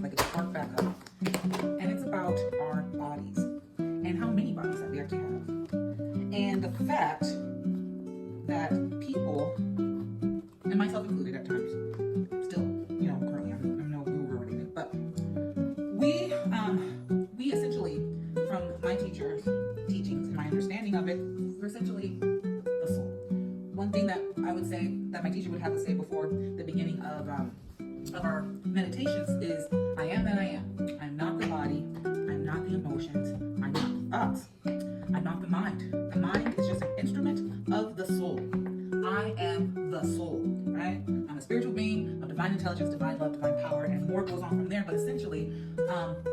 like a spark back up. And it's about our bodies and how many bodies that we actually have. And the fact that people, and myself included at times, still, currently I'm no guru or anything, but we essentially, from my teacher's teachings and my understanding of it, we're essentially the soul. One thing that I would say that my teacher would have to say before the beginning of our meditations is, I am that I am. I'm not the body. I'm not the emotions. I'm not the thoughts. I'm not the mind. The mind is just an instrument of the soul. I am the soul, right? I'm a spiritual being of divine intelligence, divine love, divine power, and more goes on from there. But essentially,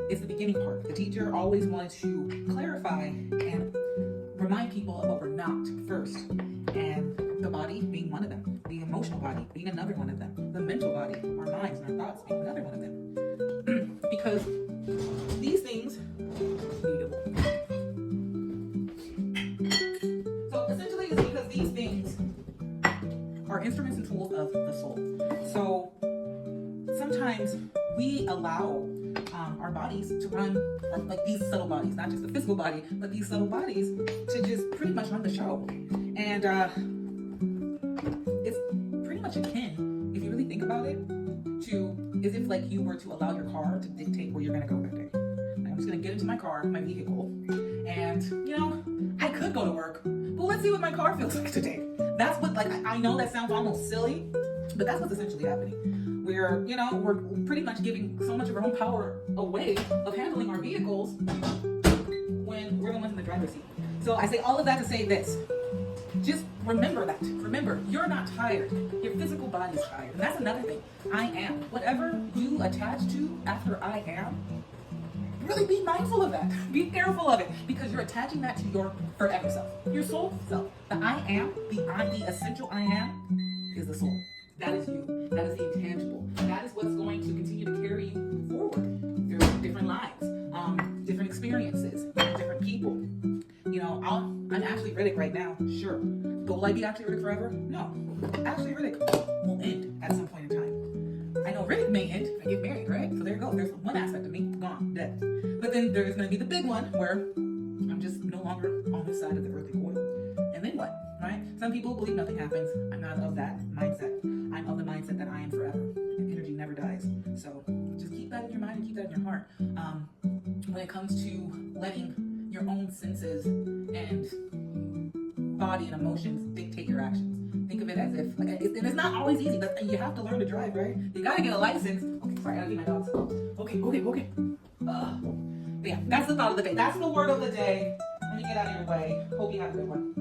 it's the beginning part. The teacher always wanted to clarify and remind people of what we're not first. And the body being one of them. The emotional body being another one of them. The mental body, our minds and our thoughts being another one of them. Because these things, so essentially it's because these things are instruments and tools of the soul. So sometimes we allow our bodies to run, or like these subtle bodies, not just the physical body, but these subtle bodies to just pretty much run the show. And it's pretty much akin, if you really think about it, to as if like you were to allow your car to dictate where you're gonna go that day. Like, I'm just gonna get into my car, my vehicle, and I could go to work, but let's see what my car feels like today. That's what, like, I know that sounds almost silly, but that's what's essentially happening. We're pretty much giving so much of our own power away of handling our vehicles when we're the ones in the driver's seat. So I say all of that to say this. Just remember that. Remember, you're not tired. Your physical body's tired. And that's another thing. I am. Whatever you attach to after I am, really be mindful of that. Be careful of it, because you're attaching that to your forever self, your soul self. The I am, the essential I am, is the soul. That is you. That is the intangible. That is what's going to continue to carry you forward through different lives, different experiences, different people. I'm Ashley Riddick right now. Sure. But will I be Ashley Riddick forever? No. Ashley Riddick will end at some point in time. I know Riddick may end if I get married, right? So there you go. There's one aspect of me gone, dead. But then there's going to be the big one where I'm just no longer on this side of the earthly coil. And then what, right? Some people believe nothing happens. I'm not of that mindset. I'm of the mindset that I am forever. And energy never dies. So just keep that in your mind and keep that in your heart. When it comes to letting your own senses and body and emotions dictate your actions. Think of it as if, and it's not always easy, but you have to learn to drive, right? You gotta get a license. Okay, sorry, I gotta get my dogs. Okay. But yeah, that's the thought of the day. That's the word of the day. Let me get out of your way. Hope you have a good one.